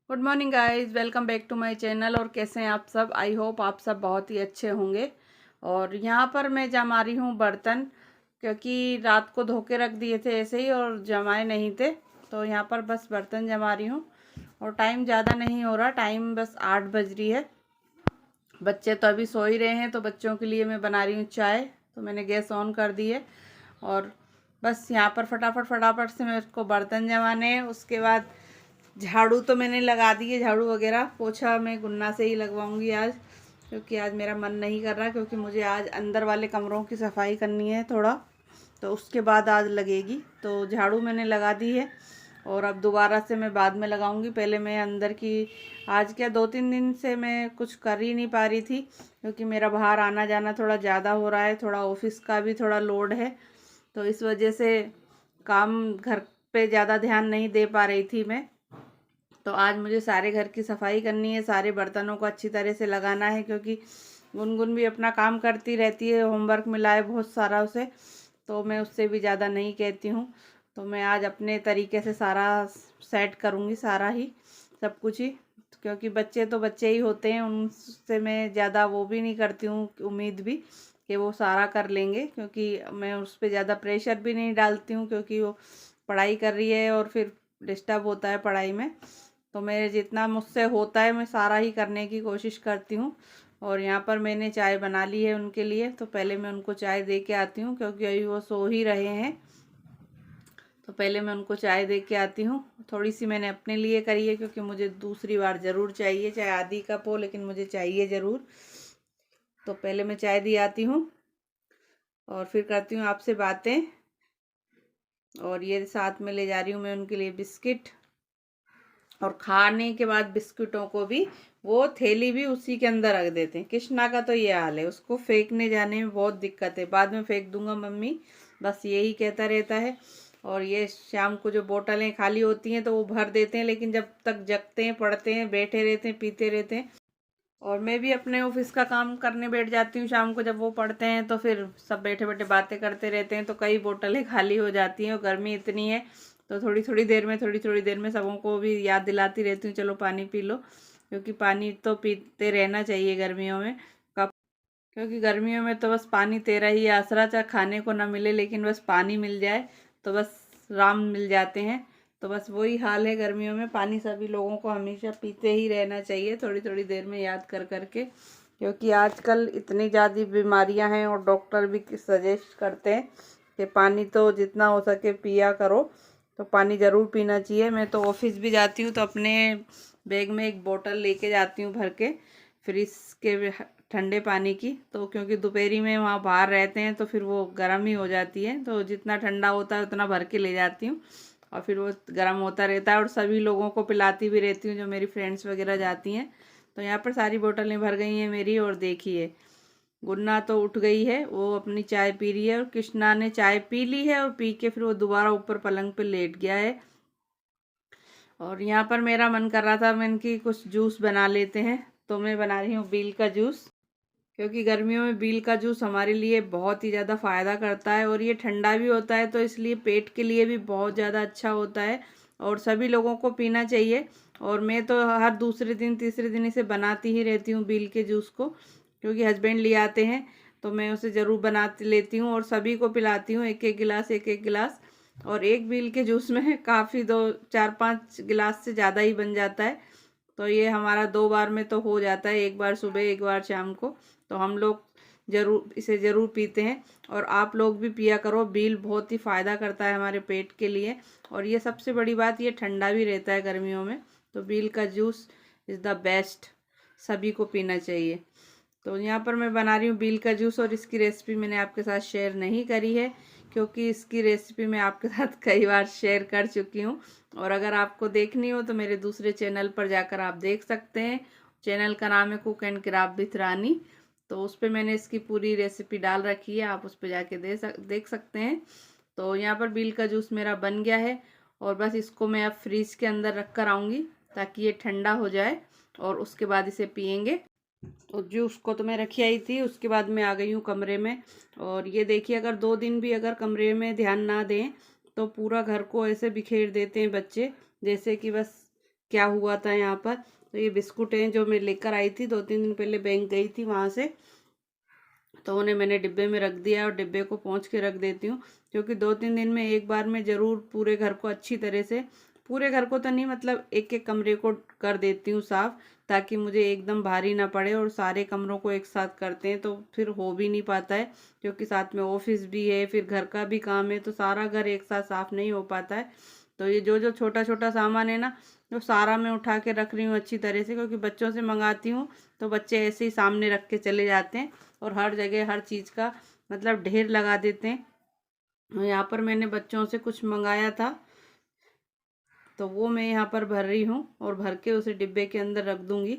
Good morning guys, welcome back to my channel. और कैसे हैं आप सब? आई होप आप सब बहुत ही अच्छे होंगे। और यहाँ पर मैं जमा रही हूँ बर्तन, क्योंकि रात को धो के रख दिए थे ऐसे ही और जमाए नहीं थे। तो यहाँ पर बस बर्तन जमा रही हूँ और टाइम ज़्यादा नहीं हो रहा, टाइम बस 8 बज रही है। बच्चे तो अभी सो ही रहे हैं, तो बच्चों के लिए मैं बना रही हूँ चाय। तो मैंने गैस ऑन कर दी है और बस यहाँ पर फटाफट फटाफट से मेरे को बर्तन जमाने हैं। उसके बाद झाड़ू तो मैंने लगा दी है, झाड़ू वगैरह पोछा मैं गुन्ना से ही लगवाऊंगी आज, क्योंकि आज मेरा मन नहीं कर रहा, क्योंकि मुझे आज अंदर वाले कमरों की सफाई करनी है थोड़ा, तो उसके बाद आज लगेगी। तो झाड़ू मैंने लगा दी है और अब दोबारा से मैं बाद में लगाऊंगी। पहले मैं अंदर की, आज क्या 2-3 दिन से मैं कुछ कर ही नहीं पा रही थी, क्योंकि मेरा बाहर आना जाना थोड़ा ज़्यादा हो रहा है, थोड़ा ऑफिस का भी थोड़ा लोड है, तो इस वजह से काम घर पे ज़्यादा ध्यान नहीं दे पा रही थी मैं। तो आज मुझे सारे घर की सफाई करनी है, सारे बर्तनों को अच्छी तरह से लगाना है, क्योंकि गुनगुन भी अपना काम करती रहती है, होमवर्क मिला है बहुत सारा उसे, तो मैं उससे भी ज़्यादा नहीं कहती हूँ। तो मैं आज अपने तरीके से सारा सेट करूँगी, सारा ही सब कुछ ही, क्योंकि बच्चे तो बच्चे ही होते हैं, उनसे मैं ज़्यादा वो भी नहीं करती हूँ उम्मीद भी कि वो सारा कर लेंगे, क्योंकि मैं उस पर ज़्यादा प्रेशर भी नहीं डालती हूँ, क्योंकि वो पढ़ाई कर रही है और फिर डिस्टर्ब होता है पढ़ाई में। तो मेरे जितना मुझसे होता है मैं सारा ही करने की कोशिश करती हूँ। और यहाँ पर मैंने चाय बना ली है उनके लिए, तो पहले मैं उनको चाय दे के आती हूँ, क्योंकि अभी वो सो ही रहे हैं। तो पहले मैं उनको चाय दे के आती हूँ। थोड़ी सी मैंने अपने लिए करी है, क्योंकि मुझे दूसरी बार ज़रूर चाहिए, चाहे आधी कप हो लेकिन मुझे चाहिए ज़रूर। तो पहले मैं चाय दी आती हूँ और फिर करती हूँ आपसे बातें। और ये साथ में ले जा रही हूँ मैं उनके लिए बिस्किट, और खाने के बाद बिस्कुटों को भी वो थैली भी उसी के अंदर रख देते हैं। कृष्णा का तो ये हाल है, उसको फेंकने जाने में बहुत दिक्कत है, बाद में फेंक दूंगा मम्मी, बस यही कहता रहता है। और ये शाम को जो बोतलें खाली होती हैं तो वो भर देते हैं, लेकिन जब तक जगते हैं, पढ़ते हैं, बैठे रहते हैं, पीते रहते हैं। और मैं भी अपने ऑफिस का काम करने बैठ जाती हूँ शाम को, जब वो पढ़ते हैं तो फिर सब बैठे बैठे बातें करते रहते हैं, तो कई बोतलें खाली हो जाती हैं। और गर्मी इतनी है, तो थोड़ी थोड़ी देर में सबों को भी याद दिलाती रहती हूँ, चलो पानी पी लो, क्योंकि पानी तो पीते रहना चाहिए गर्मियों में। कब, क्योंकि गर्मियों में तो बस पानी तेरा ही आसरा, चाहे खाने को ना मिले लेकिन बस पानी मिल जाए तो बस राम मिल जाते हैं। तो बस वही हाल है गर्मियों में, पानी सभी लोगों को हमेशा पीते ही रहना चाहिए, थोड़ी थोड़ी देर में याद कर करके, क्योंकि आजकल इतनी ज़्यादा बीमारियां हैं और डॉक्टर भी सजेस्ट करते हैं कि पानी तो जितना हो सके पिया करो। तो पानी ज़रूर पीना चाहिए। मैं तो ऑफिस भी जाती हूँ तो अपने बैग में एक बोतल लेके जाती हूँ भर के, फ्रिज के ठंडे पानी की, तो क्योंकि दोपहरी में वहाँ बाहर रहते हैं तो फिर वो गर्म ही हो जाती है, तो जितना ठंडा होता है उतना भर के ले जाती हूँ, और फिर वो गर्म होता रहता है और सभी लोगों को पिलाती भी रहती हूँ, जो मेरी फ्रेंड्स वगैरह जाती हैं। तो यहाँ पर सारी बोतलें भर गई हैं मेरी। और देखिए, गुन्ना तो उठ गई है, वो अपनी चाय पी रही है, और कृष्णा ने चाय पी ली है और पी के फिर वो दोबारा ऊपर पलंग पे लेट गया है। और यहाँ पर मेरा मन कर रहा था मैंने कि कुछ जूस बना लेते हैं, तो मैं बना रही हूँ बील का जूस, क्योंकि गर्मियों में बील का जूस हमारे लिए बहुत ही ज़्यादा फ़ायदा करता है और ये ठंडा भी होता है, तो इसलिए पेट के लिए भी बहुत ज़्यादा अच्छा होता है और सभी लोगों को पीना चाहिए। और मैं तो हर दूसरे दिन तीसरे दिन इसे बनाती ही रहती हूँ बील के जूस को, क्योंकि हस्बैंड ले आते हैं तो मैं उसे ज़रूर बना लेती हूँ और सभी को पिलाती हूँ, एक एक गिलास एक एक गिलास। और एक बील के जूस में काफ़ी 2-4-5 गिलास से ज़्यादा ही बन जाता है। तो ये हमारा 2 बार में तो हो जाता है, एक बार सुबह एक बार शाम को। तो हम लोग इसे ज़रूर पीते हैं और आप लोग भी पिया करो। बील बहुत ही फ़ायदा करता है हमारे पेट के लिए, और ये सबसे बड़ी बात, ये ठंडा भी रहता है गर्मियों में। तो बील का जूस इज़ द बेस्ट, सभी को पीना चाहिए। तो यहाँ पर मैं बना रही हूँ बील का जूस, और इसकी रेसिपी मैंने आपके साथ शेयर नहीं करी है, क्योंकि इसकी रेसिपी मैं आपके साथ कई बार शेयर कर चुकी हूँ। और अगर आपको देखनी हो तो मेरे दूसरे चैनल पर जाकर आप देख सकते हैं। चैनल का नाम है कुक एंड क्राफ्ट विथ रानी, तो उस पर मैंने इसकी पूरी रेसिपी डाल रखी है, आप उस पर जाके देख सकते हैं। तो यहाँ पर बील का जूस मेरा बन गया है, और बस इसको मैं अब फ्रीज के अंदर रख कर आऊँगी ताकि ये ठंडा हो जाए, और उसके बाद इसे पियेंगे। तो जूस को तो मैं रखी आई थी, उसके बाद मैं आ गई हूँ कमरे में। और ये देखिए, अगर 2 दिन भी अगर कमरे में ध्यान ना दें तो पूरा घर को ऐसे बिखेर देते हैं बच्चे, जैसे कि बस क्या हुआ था यहाँ पर। तो ये बिस्कुट हैं जो मैं लेकर आई थी, 2-3 दिन पहले बैंक गई थी वहाँ से, तो उन्हें मैंने डिब्बे में रख दिया और डिब्बे को पोंछ के रख देती हूँ, क्योंकि 2-3 दिन में एक बार मैं ज़रूर पूरे घर को अच्छी तरह से, पूरे घर को तो नहीं, मतलब एक एक कमरे को कर देती हूँ साफ़, ताकि मुझे एकदम भारी ना पड़े। और सारे कमरों को एक साथ करते हैं तो फिर हो भी नहीं पाता है, क्योंकि साथ में ऑफिस भी है, फिर घर का भी काम है, तो सारा घर एक साथ साफ़ नहीं हो पाता है। तो ये जो जो छोटा छोटा सामान है ना, तो सारा मैं उठा के रख रही हूँ अच्छी तरह से, क्योंकि बच्चों से मंगाती हूँ तो बच्चे ऐसे ही सामने रख के चले जाते हैं और हर जगह हर चीज़ का मतलब ढेर लगा देते हैं। यहाँ पर मैंने बच्चों से कुछ मंगाया था, तो वो मैं यहाँ पर भर रही हूँ और भर के उसे डिब्बे के अंदर रख दूँगी।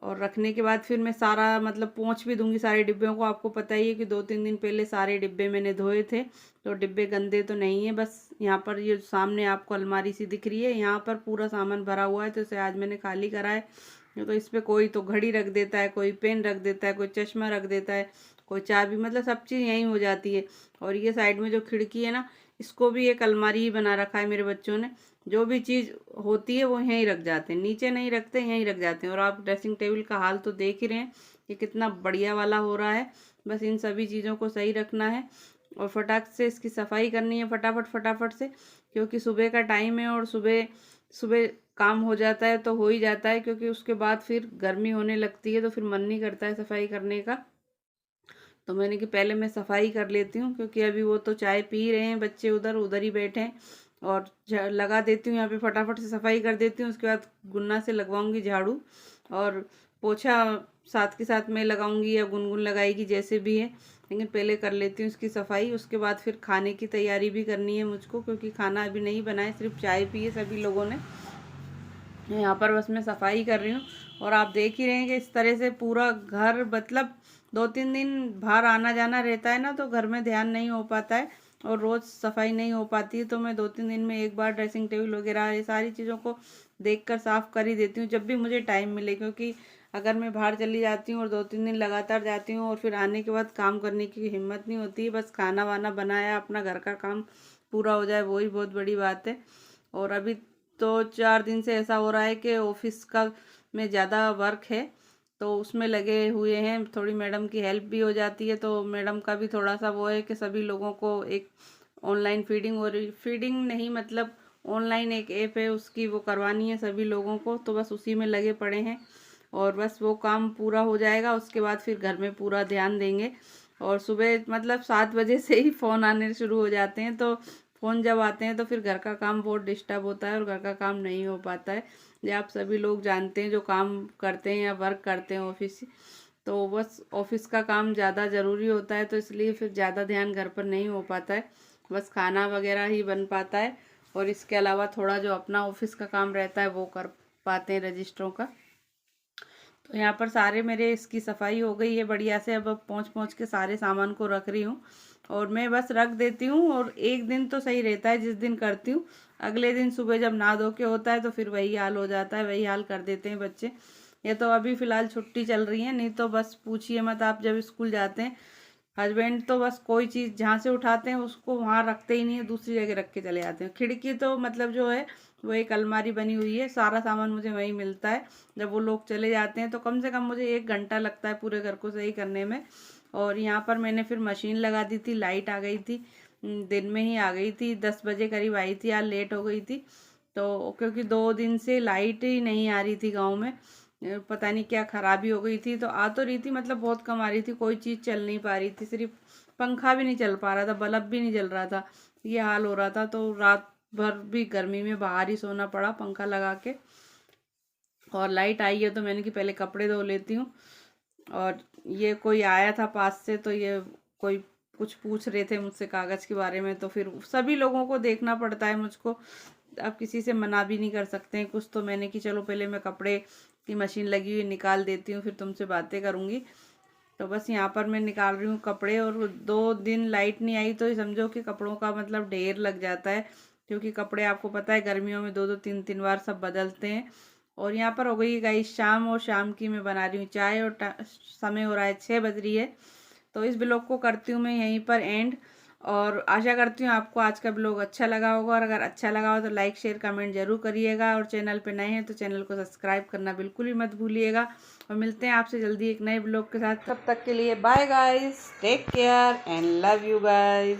और रखने के बाद फिर मैं सारा मतलब पोंछ भी दूँगी सारे डिब्बों को। आपको पता ही है कि 2-3 दिन पहले सारे डिब्बे मैंने धोए थे, तो डिब्बे गंदे तो नहीं है। बस यहाँ पर ये सामने आपको अलमारी सी दिख रही है, यहाँ पर पूरा सामान भरा हुआ है, तो इसे आज मैंने खाली करा है। तो इस पर कोई तो घड़ी रख देता है, कोई पेन रख देता है, कोई चश्मा रख देता है, कोई चाबी, मतलब सब चीज़ यहीं हो जाती है। और ये साइड में जो खिड़की है ना, इसको भी एक अलमारी ही बना रखा है मेरे बच्चों ने। जो भी चीज़ होती है वो यहीं रख जाते हैं, नीचे नहीं रखते, यहीं रख जाते हैं। और आप ड्रेसिंग टेबल का हाल तो देख ही रहे हैं कि कितना बढ़िया वाला हो रहा है। बस इन सभी चीज़ों को सही रखना है और फटाक से इसकी सफाई करनी है, फटाफट फटाफट से, क्योंकि सुबह का टाइम है और सुबह सुबह काम हो जाता है तो हो ही जाता है, क्योंकि उसके बाद फिर गर्मी होने लगती है तो फिर मन नहीं करता है सफाई करने का। तो मैंने कि पहले मैं सफाई कर लेती हूँ, क्योंकि अभी वो तो चाय पी रहे हैं बच्चे, उधर उधर ही बैठे हैं। और लगा देती हूँ यहाँ पे, फटाफट से सफाई कर देती हूँ। उसके बाद गुन्ना से लगवाऊंगी झाड़ू, और पोछा साथ के साथ मैं लगाऊंगी या गुनगुन लगाएगी, जैसे भी है, लेकिन पहले कर लेती हूँ इसकी सफाई। उसके बाद फिर खाने की तैयारी भी करनी है मुझको, क्योंकि खाना अभी नहीं बनाए, सिर्फ चाय पी है सभी लोगों ने। यहाँ पर बस मैं सफाई कर रही हूँ और आप देख ही रहे हैं कि इस तरह से पूरा घर, मतलब 2-3 दिन बाहर आना जाना रहता है ना, तो घर में ध्यान नहीं हो पाता है और रोज़ सफाई नहीं हो पाती है। तो मैं 2-3 दिन में एक बार ड्रेसिंग टेबल वगैरह ये सारी चीज़ों को देखकर साफ़ कर ही देती हूँ, जब भी मुझे टाइम मिले। क्योंकि अगर मैं बाहर चली जाती हूँ और 2-3 दिन लगातार जाती हूँ और फिर आने के बाद काम करने की हिम्मत नहीं होती है, बस खाना वाना बनाया, अपना घर का काम पूरा हो जाए, वही बहुत बड़ी बात है। और अभी तो 4 दिन से ऐसा हो रहा है कि ऑफिस का में ज़्यादा वर्क है, तो उसमें लगे हुए हैं। थोड़ी मैडम की हेल्प भी हो जाती है, तो मैडम का भी थोड़ा सा वो है कि सभी लोगों को एक ऑनलाइन फीडिंग हो रही, फीडिंग नहीं मतलब ऑनलाइन एक ऐप है उसकी, वो करवानी है सभी लोगों को, तो बस उसी में लगे पड़े हैं। और बस वो काम पूरा हो जाएगा, उसके बाद फिर घर में पूरा ध्यान देंगे। और सुबह मतलब 7 बजे से ही फ़ोन आने शुरू हो जाते हैं, तो फ़ोन जब आते हैं तो फिर घर का काम बहुत डिस्टर्ब होता है और घर का काम नहीं हो पाता है। ये आप सभी लोग जानते हैं जो काम करते हैं या वर्क करते हैं ऑफिस, तो बस ऑफिस का काम ज़्यादा ज़रूरी होता है, तो इसलिए फिर ज़्यादा ध्यान घर पर नहीं हो पाता है, बस खाना वगैरह ही बन पाता है। और इसके अलावा थोड़ा जो अपना ऑफिस का काम रहता है वो कर पाते हैं, रजिस्टरों का। तो यहाँ पर सारे मेरे इसकी सफाई हो गई है बढ़िया से। अब पहुँच पहुँच के सारे सामान को रख रही हूँ और मैं बस रख देती हूँ। और एक दिन तो सही रहता है जिस दिन करती हूँ, अगले दिन सुबह जब नहा धो के होता है तो फिर वही हाल हो जाता है, वही हाल कर देते हैं बच्चे। ये तो अभी फ़िलहाल छुट्टी चल रही है, नहीं तो बस पूछिए मत। आप जब स्कूल जाते हैं, हस्बैंड तो बस कोई चीज़ जहाँ से उठाते हैं उसको वहाँ रखते ही नहीं है, दूसरी जगह रख के चले जाते हैं। खिड़की तो मतलब जो है वो एक अलमारी बनी हुई है, सारा सामान मुझे वहीं मिलता है। जब वो लोग चले जाते हैं तो कम से कम मुझे 1 घंटा लगता है पूरे घर को सही करने में। और यहाँ पर मैंने फिर मशीन लगा दी थी, लाइट आ गई थी, दिन में ही आ गई थी, 10 बजे करीब आई थी, आज लेट हो गई थी। तो क्योंकि 2 दिन से लाइट ही नहीं आ रही थी गाँव में, पता नहीं क्या खराबी हो गई थी। तो आ तो रही थी, मतलब बहुत कम आ रही थी, कोई चीज़ चल नहीं पा रही थी, सिर्फ पंखा भी नहीं चल पा रहा था, बल्ब भी नहीं जल रहा था, ये हाल हो रहा था। तो रात भर भी गर्मी में बाहर ही सोना पड़ा पंखा लगा के। और लाइट आई है तो मैंने कि पहले कपड़े धो लेती हूँ। और ये कोई आया था पास से, तो ये कोई कुछ पूछ रहे थे मुझसे कागज़ के बारे में, तो फिर सभी लोगों को देखना पड़ता है मुझको, अब किसी से मना भी नहीं कर सकते हैं कुछ। तो मैंने कि चलो पहले मैं कपड़े की मशीन लगी हुई निकाल देती हूँ, फिर तुमसे बातें करूँगी। तो बस यहाँ पर मैं निकाल रही हूँ कपड़े। और 2 दिन लाइट नहीं आई तो ये समझो कि कपड़ों का मतलब ढेर लग जाता है, क्योंकि कपड़े आपको पता है गर्मियों में 2-2 3-3 बार सब बदलते हैं। और यहाँ पर हो गई गाइस शाम, और शाम की मैं बना रही हूँ चाय, और समय हो रहा है 6 बज रही है। तो इस ब्लॉग को करती हूँ मैं यहीं पर एंड। और आशा करती हूँ आपको आज का ब्लॉग अच्छा लगा होगा, और अगर अच्छा लगा हो तो लाइक शेयर कमेंट जरूर करिएगा, और चैनल पे नए हैं तो चैनल को सब्सक्राइब करना बिल्कुल भी मत भूलिएगा। और मिलते हैं आपसे जल्दी एक नए ब्लॉग के साथ। तब तक के लिए bye guys, take care and love you guys.